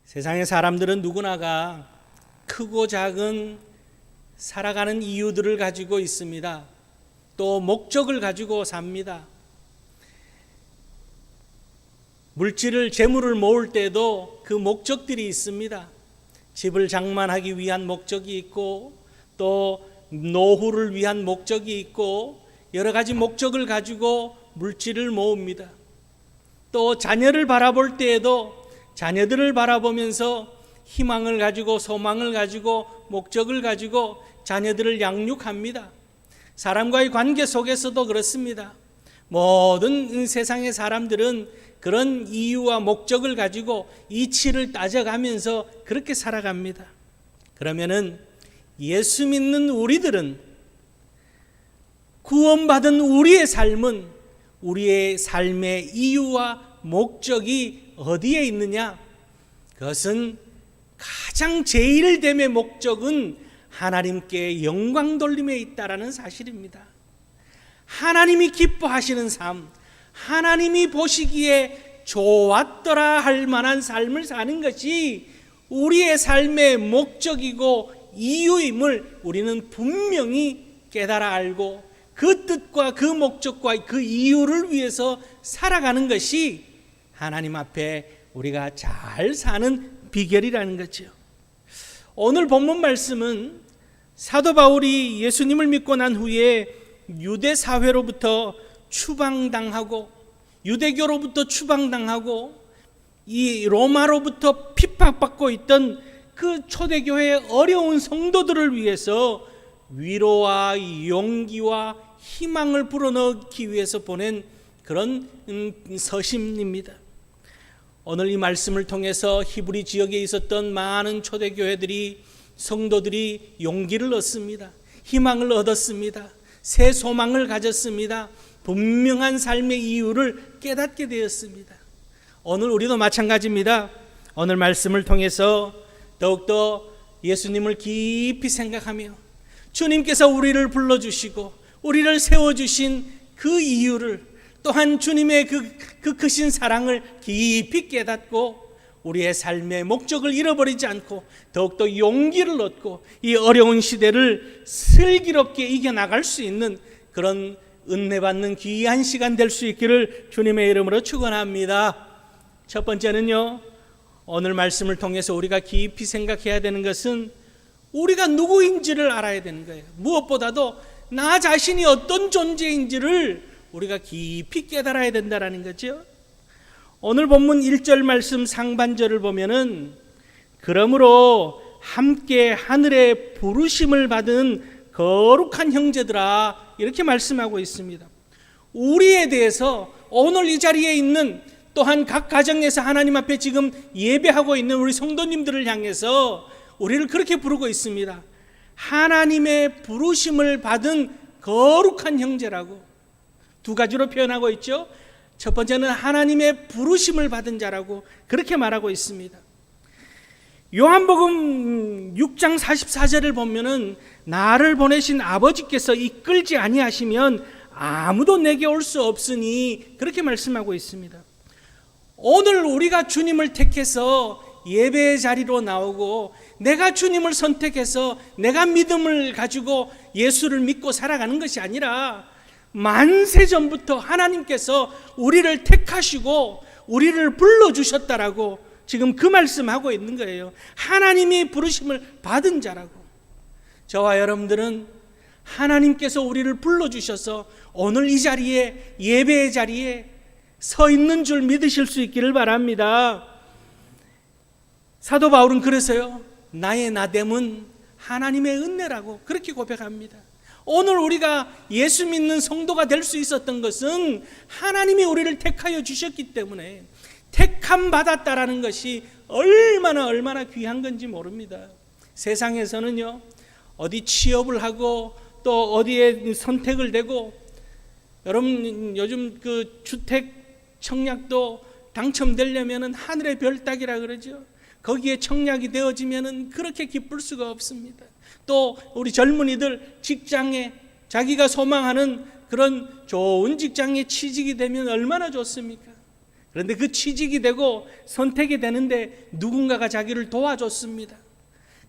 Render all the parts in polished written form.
세상의 사람들은 누구나가 크고 작은 살아가는 이유들을 가지고 있습니다. 또 목적을 가지고 삽니다. 물질을, 재물을 모을 때도 그 목적들이 있습니다. 집을 장만하기 위한 목적이 있고, 또 노후를 위한 목적이 있고, 여러 가지 목적을 가지고 물질을 모읍니다. 또 자녀를 바라볼 때에도 자녀들을 바라보면서 희망을 가지고, 소망을 가지고, 목적을 가지고 자녀들을 양육합니다. 사람과의 관계 속에서도 그렇습니다. 모든 세상의 사람들은 그런 이유와 목적을 가지고 이치를 따져가면서 그렇게 살아갑니다. 그러면은 예수 믿는 우리들은, 구원받은 우리의 삶은 우리의 삶의 이유와 목적이 어디에 있느냐? 그것은 가장 제일됨의 목적은 하나님께 영광 돌림에 있다라는 사실입니다. 하나님이 기뻐하시는 삶, 하나님이 보시기에 좋았더라 할 만한 삶을 사는 것이 우리의 삶의 목적이고 이유임을 우리는 분명히 깨달아 알고, 그 뜻과 그 목적과 그 이유를 위해서 살아가는 것이 하나님 앞에 우리가 잘 사는 비결이라는 거죠. 오늘 본문 말씀은 사도 바울이 예수님을 믿고 난 후에 유대 사회로부터 추방당하고, 유대교로부터 추방당하고, 이 로마로부터 핍박받고 있던 그 초대교회의 어려운 성도들을 위해서 위로와 용기와 희망을 불어넣기 위해서 보낸 그런 서신입니다. 오늘 이 말씀을 통해서 히브리 지역에 있었던 많은 초대교회들이, 성도들이 용기를 얻습니다. 희망을 얻었습니다. 새 소망을 가졌습니다. 분명한 삶의 이유를 깨닫게 되었습니다. 오늘 우리도 마찬가지입니다. 오늘 말씀을 통해서 더욱더 예수님을 깊이 생각하며 주님께서 우리를 불러주시고 우리를 세워주신 그 이유를, 또한 주님의 그 크신 사랑을 깊이 깨닫고 우리의 삶의 목적을 잃어버리지 않고 더욱더 용기를 얻고 이 어려운 시대를 슬기롭게 이겨나갈 수 있는 그런 은혜받는 귀한 시간 될 수 있기를 주님의 이름으로 축원합니다. 첫 번째는요, 오늘 말씀을 통해서 우리가 깊이 생각해야 되는 것은 우리가 누구인지를 알아야 되는 거예요. 무엇보다도 나 자신이 어떤 존재인지를 우리가 깊이 깨달아야 된다는 거죠. 오늘 본문 1절 말씀 상반절을 보면은 그러므로 함께 하늘의 부르심을 받은 거룩한 형제들아, 이렇게 말씀하고 있습니다. 우리에 대해서 오늘 이 자리에 있는, 또한 각 가정에서 하나님 앞에 지금 예배하고 있는 우리 성도님들을 향해서 우리를 그렇게 부르고 있습니다. 하나님의 부르심을 받은 거룩한 형제라고 두 가지로 표현하고 있죠. 첫 번째는 하나님의 부르심을 받은 자라고 그렇게 말하고 있습니다. 요한복음 6장 44절을 보면은 나를 보내신 아버지께서 이끌지 아니하시면 아무도 내게 올 수 없으니, 그렇게 말씀하고 있습니다. 오늘 우리가 주님을 택해서 예배의 자리로 나오고, 내가 주님을 선택해서 내가 믿음을 가지고 예수를 믿고 살아가는 것이 아니라 만세 전부터 하나님께서 우리를 택하시고 우리를 불러주셨다라고 지금 그 말씀하고 있는 거예요. 하나님이 부르심을 받은 자라고. 저와 여러분들은 하나님께서 우리를 불러주셔서 오늘 이 자리에, 예배의 자리에 서 있는 줄 믿으실 수 있기를 바랍니다. 사도 바울은 그래서요, 나의 나됨은 하나님의 은혜라고 그렇게 고백합니다. 오늘 우리가 예수 믿는 성도가 될 수 있었던 것은 하나님이 우리를 택하여 주셨기 때문에, 택함 받았다라는 것이 얼마나 귀한 건지 모릅니다. 세상에서는요, 어디 취업을 하고 또 어디에 선택을 되고, 여러분 요즘 그 주택 청약도 당첨되려면은 하늘의 별 따기라 그러죠. 거기에 청약이 되어지면은 그렇게 기쁠 수가 없습니다. 또 우리 젊은이들 직장에, 자기가 소망하는 그런 좋은 직장에 취직이 되면 얼마나 좋습니까? 그런데 그 취직이 되고 선택이 되는데 누군가가 자기를 도와줬습니다.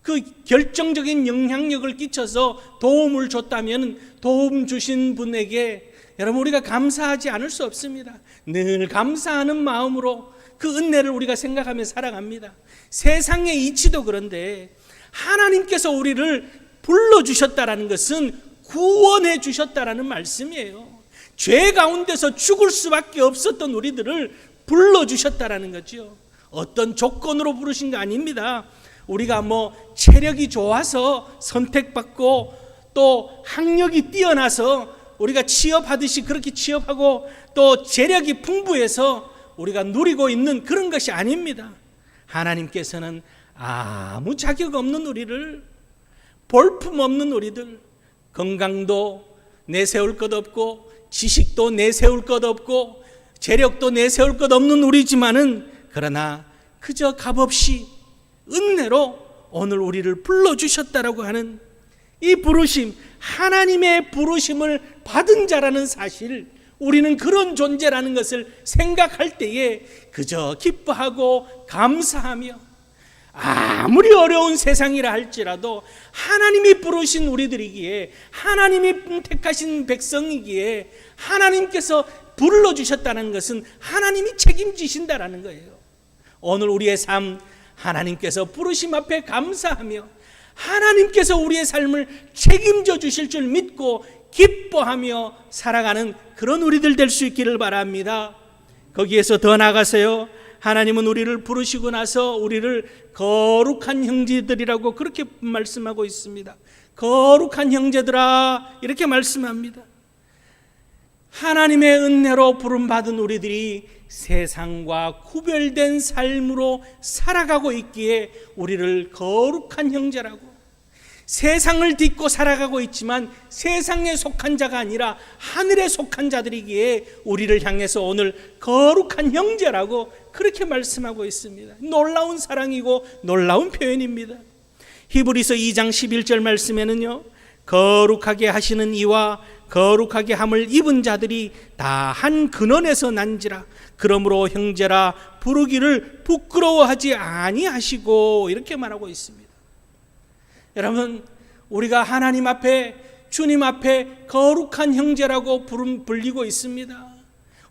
그 결정적인 영향력을 끼쳐서 도움을 줬다면 도움 주신 분에게 여러분 우리가 감사하지 않을 수 없습니다. 늘 감사하는 마음으로 그 은혜를 우리가 생각하며 살아갑니다. 세상의 이치도 그런데 하나님께서 우리를 불러주셨다라는 것은 구원해 주셨다라는 말씀이에요. 죄 가운데서 죽을 수밖에 없었던 우리들을 불러주셨다라는 거죠. 어떤 조건으로 부르신 거 아닙니다. 우리가 체력이 좋아서 선택받고 또 학력이 뛰어나서 우리가 취업하듯이 그렇게 취업하고 또 재력이 풍부해서 우리가 누리고 있는 그런 것이 아닙니다. 하나님께서는 아무 자격 없는 우리를, 볼품 없는 우리들, 건강도 내세울 것 없고 지식도 내세울 것 없고 재력도 내세울 것 없는 우리지만은 그러나 그저 값없이 은혜로 오늘 우리를 불러주셨다라고 하는 이 부르심, 하나님의 부르심을 받은 자라는 사실, 우리는 그런 존재라는 것을 생각할 때에 그저 기뻐하고 감사하며 아무리 어려운 세상이라 할지라도 하나님이 부르신 우리들이기에, 하나님이 택하신 백성이기에 하나님께서 불러주셨다는 것은 하나님이 책임지신다라는 거예요. 오늘 우리의 삶, 하나님께서 부르심 앞에 감사하며 하나님께서 우리의 삶을 책임져 주실 줄 믿고 기뻐하며 살아가는 그런 우리들 될 수 있기를 바랍니다. 거기에서 더 나아가서요, 하나님은 우리를 부르시고 나서 우리를 거룩한 형제들이라고 그렇게 말씀하고 있습니다. 거룩한 형제들아, 이렇게 말씀합니다. 하나님의 은혜로 부름받은 우리들이 세상과 구별된 삶으로 살아가고 있기에 우리를 거룩한 형제라고, 세상을 딛고 살아가고 있지만 세상에 속한 자가 아니라 하늘에 속한 자들이기에 우리를 향해서 오늘 거룩한 형제라고 그렇게 말씀하고 있습니다. 놀라운 사랑이고 놀라운 표현입니다. 히브리서 2장 11절 말씀에는요, 거룩하게 하시는 이와 거룩하게 함을 입은 자들이 다 한 근원에서 난지라, 그러므로 형제라 부르기를 부끄러워하지 아니하시고, 이렇게 말하고 있습니다. 여러분, 우리가 하나님 앞에, 주님 앞에 거룩한 형제라고 불리고 있습니다.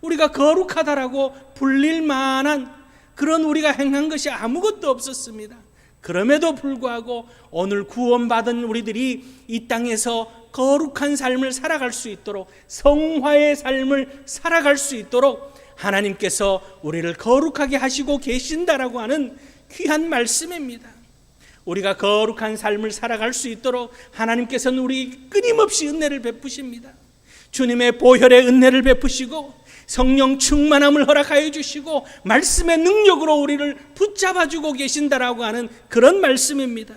우리가 거룩하다라고 불릴 만한 그런 우리가 행한 것이 아무것도 없었습니다. 그럼에도 불구하고 오늘 구원받은 우리들이 이 땅에서 거룩한 삶을 살아갈 수 있도록, 성화의 삶을 살아갈 수 있도록 하나님께서 우리를 거룩하게 하시고 계신다라고 하는 귀한 말씀입니다. 우리가 거룩한 삶을 살아갈 수 있도록 하나님께서는 우리 끊임없이 은혜를 베푸십니다. 주님의 보혈의 은혜를 베푸시고 성령 충만함을 허락하여 주시고 말씀의 능력으로 우리를 붙잡아주고 계신다라고 하는 그런 말씀입니다.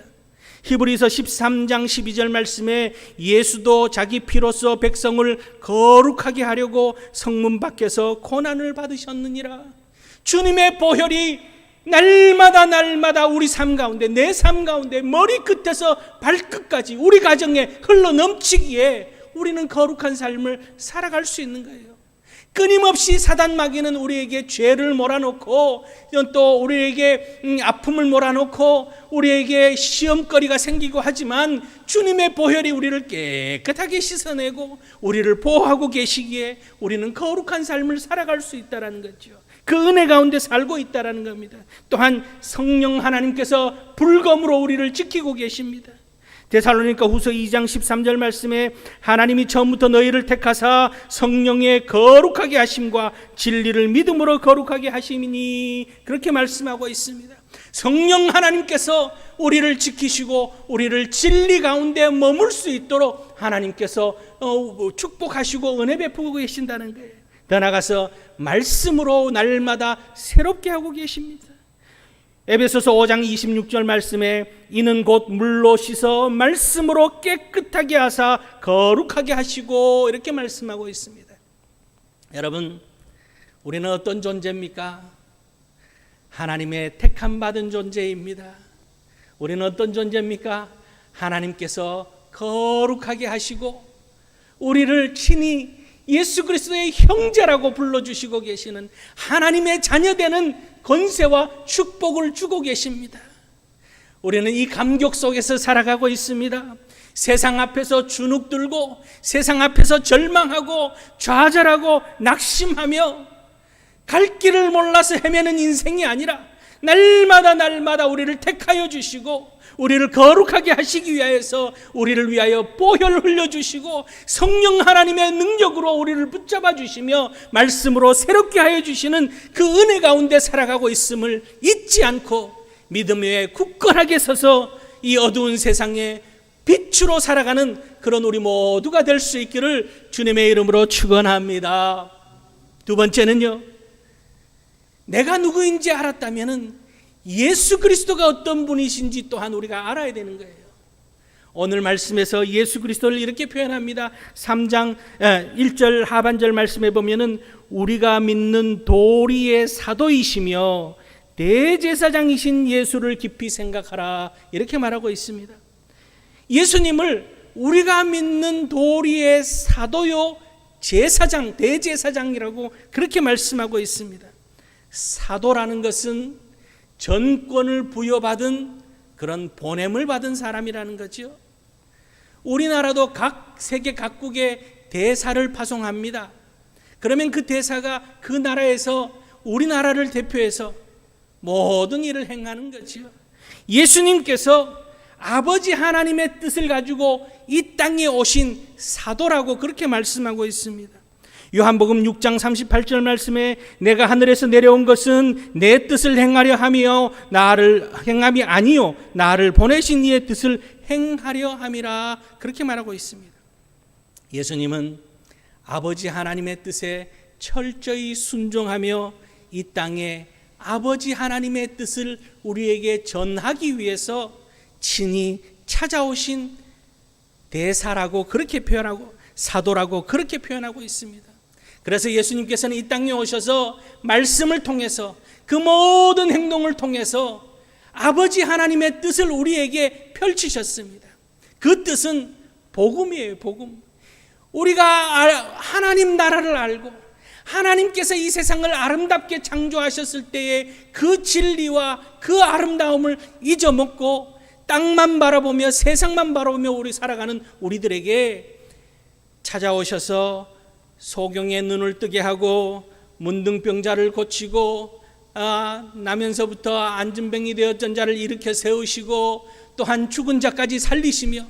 히브리서 13장 12절 말씀에 예수도 자기 피로써 백성을 거룩하게 하려고 성문 밖에서 고난을 받으셨느니라. 주님의 보혈이 날마다 우리 삶 가운데, 내 삶 가운데 머리끝에서 발끝까지 우리 가정에 흘러넘치기에 우리는 거룩한 삶을 살아갈 수 있는 거예요. 끊임없이 사단 마귀는 우리에게 죄를 몰아놓고 또 우리에게 아픔을 몰아놓고 우리에게 시험거리가 생기고 하지만 주님의 보혈이 우리를 깨끗하게 씻어내고 우리를 보호하고 계시기에 우리는 거룩한 삶을 살아갈 수 있다는 거죠. 그 은혜 가운데 살고 있다는 겁니다. 또한 성령 하나님께서 불검으로 우리를 지키고 계십니다. 데살로니가 후서 2장 13절 말씀에 하나님이 처음부터 너희를 택하사 성령의 거룩하게 하심과 진리를 믿음으로 거룩하게 하심이니, 그렇게 말씀하고 있습니다. 성령 하나님께서 우리를 지키시고 우리를 진리 가운데 머물 수 있도록 하나님께서 축복하시고 은혜 베푸고 계신다는 거예요. 더 나아가서 말씀으로 날마다 새롭게 하고 계십니다. 에베소서 5장 26절 말씀에 이는 곧 물로 씻어 말씀으로 깨끗하게 하사 거룩하게 하시고, 이렇게 말씀하고 있습니다. 여러분, 우리는 어떤 존재입니까? 하나님의 택함 받은 존재입니다. 우리는 어떤 존재입니까? 하나님께서 거룩하게 하시고 우리를 친히 예수 그리스도의 형제라고 불러주시고 계시는 하나님의 자녀되는 권세와 축복을 주고 계십니다. 우리는 이 감격 속에서 살아가고 있습니다. 세상 앞에서 주눅들고 세상 앞에서 절망하고 좌절하고 낙심하며 갈 길을 몰라서 헤매는 인생이 아니라 날마다 우리를 택하여 주시고 우리를 거룩하게 하시기 위하여서 우리를 위하여 보혈 흘려주시고 성령 하나님의 능력으로 우리를 붙잡아 주시며 말씀으로 새롭게 하여 주시는 그 은혜 가운데 살아가고 있음을 잊지 않고 믿음 위에 굳건하게 서서 이 어두운 세상에 빛으로 살아가는 그런 우리 모두가 될 수 있기를 주님의 이름으로 축원합니다. 두 번째는요, 내가 누구인지 알았다면은 예수 그리스도가 어떤 분이신지 또한 우리가 알아야 되는 거예요. 오늘 말씀에서 예수 그리스도를 이렇게 표현합니다. 3장 1절 하반절 말씀에 보면은 우리가 믿는 도리의 사도이시며 대제사장이신 예수를 깊이 생각하라, 이렇게 말하고 있습니다. 예수님을 우리가 믿는 도리의 사도요 제사장, 대제사장이라고 그렇게 말씀하고 있습니다. 사도라는 것은 전권을 부여받은 그런 보냄을 받은 사람이라는 거죠. 우리나라도 각 세계 각국의 대사를 파송합니다. 그러면 그 대사가 그 나라에서 우리나라를 대표해서 모든 일을 행하는 거죠. 예수님께서 아버지 하나님의 뜻을 가지고 이 땅에 오신 사도라고 그렇게 말씀하고 있습니다. 요한복음 6장 38절 말씀에 내가 하늘에서 내려온 것은 내 뜻을 행하려 하며 나를 행함이 아니요 나를 보내신 이의 뜻을 행하려 함이라, 그렇게 말하고 있습니다. 예수님은 아버지 하나님의 뜻에 철저히 순종하며 이 땅에 아버지 하나님의 뜻을 우리에게 전하기 위해서 친히 찾아오신 대사라고 그렇게 표현하고 사도라고 그렇게 표현하고 있습니다. 그래서 예수님께서는 이 땅에 오셔서 말씀을 통해서 그 모든 행동을 통해서 아버지 하나님의 뜻을 우리에게 펼치셨습니다. 그 뜻은 복음이에요. 복음. 우리가 하나님 나라를 알고 하나님께서 이 세상을 아름답게 창조하셨을 때의 그 진리와 그 아름다움을 잊어먹고 땅만 바라보며 세상만 바라보며 우리 살아가는 우리들에게 찾아오셔서 소경의 눈을 뜨게 하고 문둥병자를 고치고 나면서부터 안진병이 되었던 자를 일으켜 세우시고 또한 죽은 자까지 살리시며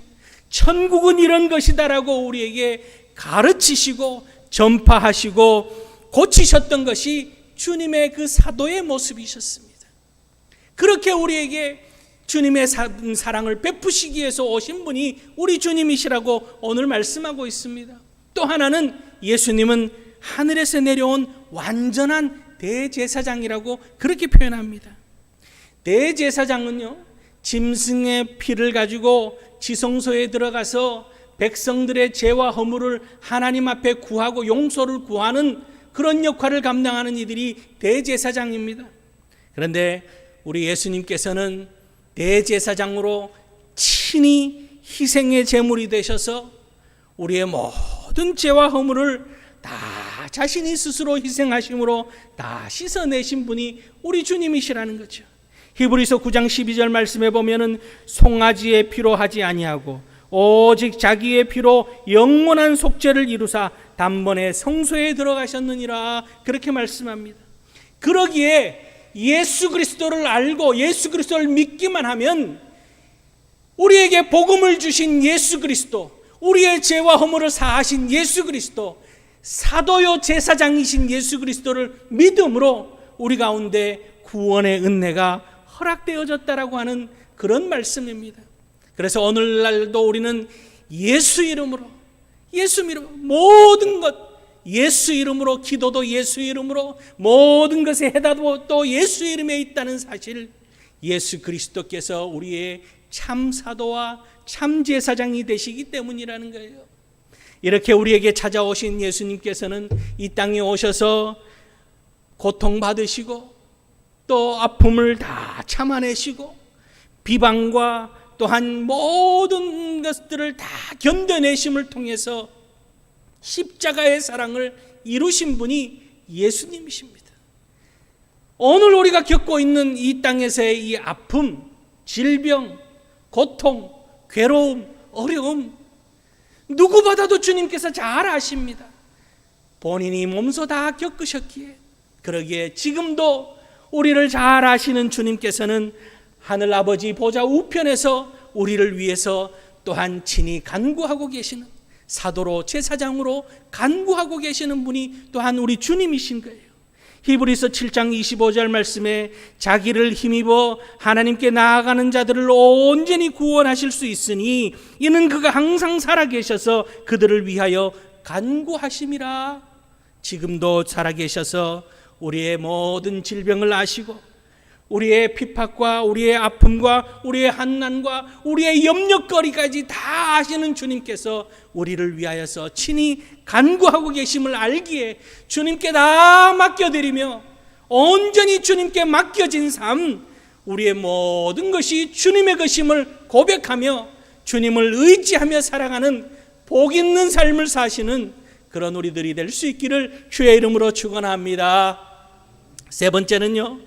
천국은 이런 것이다라고 우리에게 가르치시고 전파하시고 고치셨던 것이 주님의 그 사도의 모습이셨습니다. 그렇게 우리에게 주님의 사랑을 베푸시기 위해서 오신 분이 우리 주님이시라고 오늘 말씀하고 있습니다. 또 하나는 예수님은 하늘에서 내려온 완전한 대제사장이라고 그렇게 표현합니다. 대제사장은요, 짐승의 피를 가지고 지성소에 들어가서 백성들의 죄와 허물을 하나님 앞에 구하고 용서를 구하는 그런 역할을 감당하는 이들이 대제사장입니다. 그런데 우리 예수님께서는 대제사장으로 친히 희생의 제물이 되셔서 우리의 모든 죄와 허물을 다 자신이 스스로 희생하심으로 다 씻어내신 분이 우리 주님이시라는 거죠. 히브리서 9장 12절 말씀에 보면은 송아지의 피로 하지 아니하고 오직 자기의 피로 영원한 속죄를 이루사 단번에 성소에 들어가셨느니라, 그렇게 말씀합니다. 그러기에 예수 그리스도를 알고 예수 그리스도를 믿기만 하면 우리에게 복음을 주신 예수 그리스도, 우리의 죄와 허물을 사하신 예수 그리스도, 사도요 제사장이신 예수 그리스도를 믿음으로 우리 가운데 구원의 은혜가 허락되어졌다라고 하는 그런 말씀입니다. 그래서 오늘날도 우리는 예수 이름으로, 예수 이름 모든 것, 예수 이름으로 기도도 예수 이름으로, 모든 것의 해답도 또 예수 이름에 있다는 사실, 예수 그리스도께서 우리의 참 사도와 참 제사장이 되시기 때문이라는 거예요. 이렇게 우리에게 찾아오신 예수님께서는 이 땅에 오셔서 고통받으시고 또 아픔을 다 참아내시고 비방과 또한 모든 것들을 다 견뎌내심을 통해서 십자가의 사랑을 이루신 분이 예수님이십니다. 오늘 우리가 겪고 있는 이 땅에서의 이 아픔, 질병, 고통, 괴로움, 어려움, 누구보다도 주님께서 잘 아십니다. 본인이 몸소 다 겪으셨기에, 그러기에 지금도 우리를 잘 아시는 주님께서는 하늘아버지 보좌 우편에서 우리를 위해서 또한 친히 간구하고 계시는, 사도로 제사장으로 간구하고 계시는 분이 또한 우리 주님이신 거예요. 히브리서 7장 25절 말씀에 자기를 힘입어 하나님께 나아가는 자들을 온전히 구원하실 수 있으니 이는 그가 항상 살아계셔서 그들을 위하여 간구하심이라. 지금도 살아계셔서 우리의 모든 질병을 아시고 우리의 핍박과 우리의 아픔과 우리의 한난과 우리의 염려거리까지 다 아시는 주님께서 우리를 위하여서 친히 간구하고 계심을 알기에 주님께 다 맡겨드리며 온전히 주님께 맡겨진 삶, 우리의 모든 것이 주님의 것임을 고백하며 주님을 의지하며 살아가는 복 있는 삶을 사시는 그런 우리들이 될 수 있기를 주의 이름으로 축원합니다. 세 번째는요,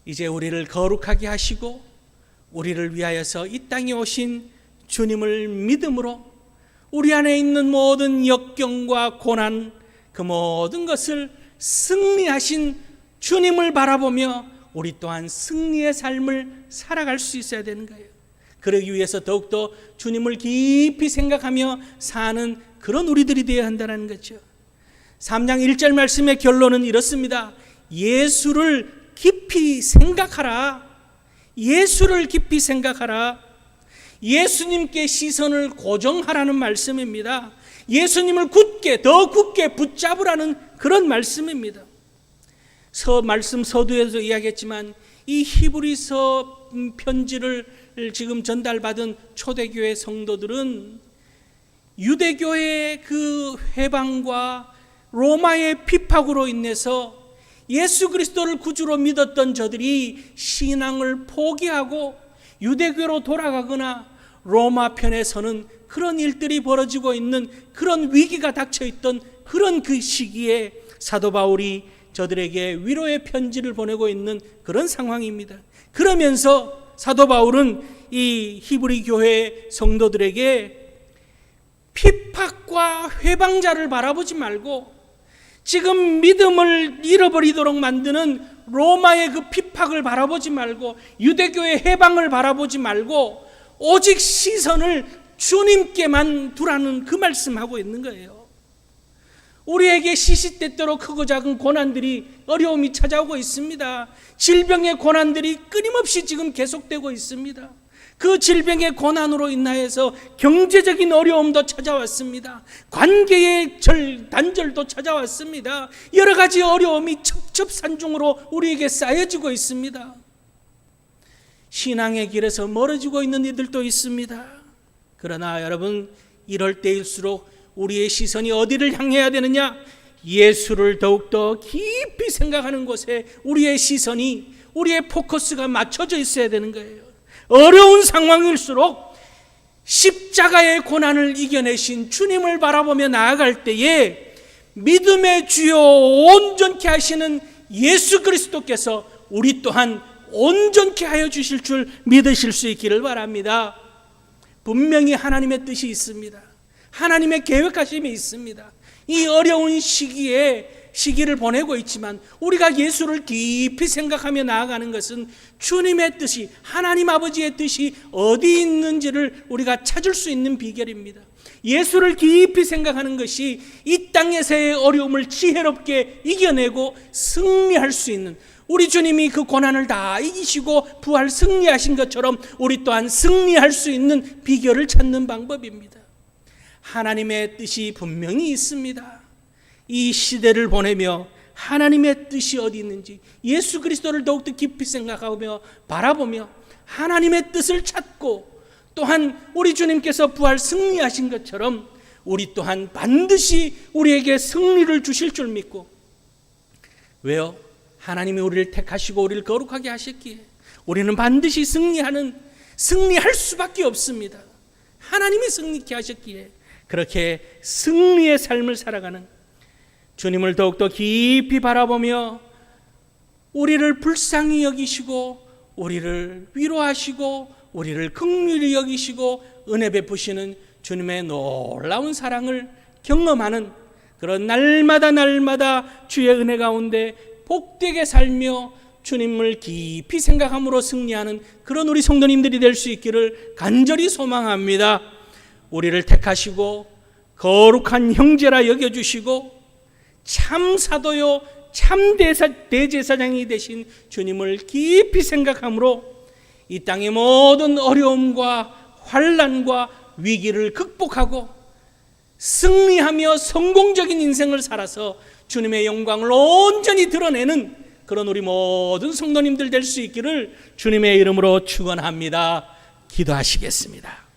이제 우리를 거룩하게 하시고 우리를 위하여서 이 땅에 오신 주님을 믿음으로 우리 안에 있는 모든 역경과 고난, 그 모든 것을 승리하신 주님을 바라보며 우리 또한 승리의 삶을 살아갈 수 있어야 되는 거예요. 그러기 위해서 더욱더 주님을 깊이 생각하며 사는 그런 우리들이 되어야 한다는 거죠. 3장 1절 말씀의 결론은 이렇습니다. 예수를 깊이 생각하라. 예수를 깊이 생각하라. 예수님께 시선을 고정하라는 말씀입니다. 예수님을 더 굳게 붙잡으라는 그런 말씀입니다. 말씀 서두에서 이야기했지만 이 히브리서 편지를 지금 전달받은 초대교회 성도들은 유대교의 그 회방과 로마의 핍박으로 인해서 예수 그리스도를 구주로 믿었던 저들이 신앙을 포기하고 유대교로 돌아가거나 로마 편에서는 그런 일들이 벌어지고 있는 그런 위기가 닥쳐있던 그런 그 시기에 사도 바울이 저들에게 위로의 편지를 보내고 있는 그런 상황입니다. 그러면서 사도 바울은 이 히브리 교회 성도들에게 핍박과 회방자를 바라보지 말고 지금 믿음을 잃어버리도록 만드는 로마의 그 핍박을 바라보지 말고 유대교의 해방을 바라보지 말고 오직 시선을 주님께만 두라는 그 말씀하고 있는 거예요. 우리에게 시시때때로 크고 작은 고난들이, 어려움이 찾아오고 있습니다. 질병의 고난들이 끊임없이 지금 계속되고 있습니다. 그 질병의 고난으로 인하여서 경제적인 어려움도 찾아왔습니다. 관계의 단절도 찾아왔습니다. 여러 가지 어려움이 첩첩산중으로 우리에게 쌓여지고 있습니다. 신앙의 길에서 멀어지고 있는 이들도 있습니다. 그러나 여러분, 이럴 때일수록 우리의 시선이 어디를 향해야 되느냐? 예수를 더욱더 깊이 생각하는 곳에 우리의 시선이, 우리의 포커스가 맞춰져 있어야 되는 거예요. 어려운 상황일수록 십자가의 고난을 이겨내신 주님을 바라보며 나아갈 때에 믿음의 주요 온전케 하시는 예수 그리스도께서 우리 또한 온전케 하여 주실 줄 믿으실 수 있기를 바랍니다. 분명히 하나님의 뜻이 있습니다. 하나님의 계획하심이 있습니다. 이 어려운 시기를 보내고 있지만 우리가 예수를 깊이 생각하며 나아가는 것은 주님의 뜻이, 하나님 아버지의 뜻이 어디 있는지를 우리가 찾을 수 있는 비결입니다. 예수를 깊이 생각하는 것이 이 땅에서의 어려움을 지혜롭게 이겨내고 승리할 수 있는, 우리 주님이 그 고난을 다 이기시고 부활 승리하신 것처럼 우리 또한 승리할 수 있는 비결을 찾는 방법입니다. 하나님의 뜻이 분명히 있습니다. 이 시대를 보내며 하나님의 뜻이 어디 있는지 예수 그리스도를 더욱더 깊이 생각하며 바라보며 하나님의 뜻을 찾고, 또한 우리 주님께서 부활 승리하신 것처럼 우리 또한 반드시 우리에게 승리를 주실 줄 믿고, 왜요? 하나님이 우리를 택하시고 우리를 거룩하게 하셨기에 우리는 반드시 승리할 수밖에 없습니다. 하나님이 승리케 하셨기에 그렇게 승리의 삶을 살아가는, 주님을 더욱더 깊이 바라보며 우리를 불쌍히 여기시고 우리를 위로하시고 우리를 긍휼히 여기시고 은혜 베푸시는 주님의 놀라운 사랑을 경험하는 그런 날마다 주의 은혜 가운데 복되게 살며 주님을 깊이 생각함으로 승리하는 그런 우리 성도님들이 될 수 있기를 간절히 소망합니다. 우리를 택하시고 거룩한 형제라 여겨주시고 참 사도요 참 대제사장이 되신 주님을 깊이 생각함으로 이 땅의 모든 어려움과 환난과 위기를 극복하고 승리하며 성공적인 인생을 살아서 주님의 영광을 온전히 드러내는 그런 우리 모든 성도님들 될 수 있기를 주님의 이름으로 축원합니다. 기도하시겠습니다.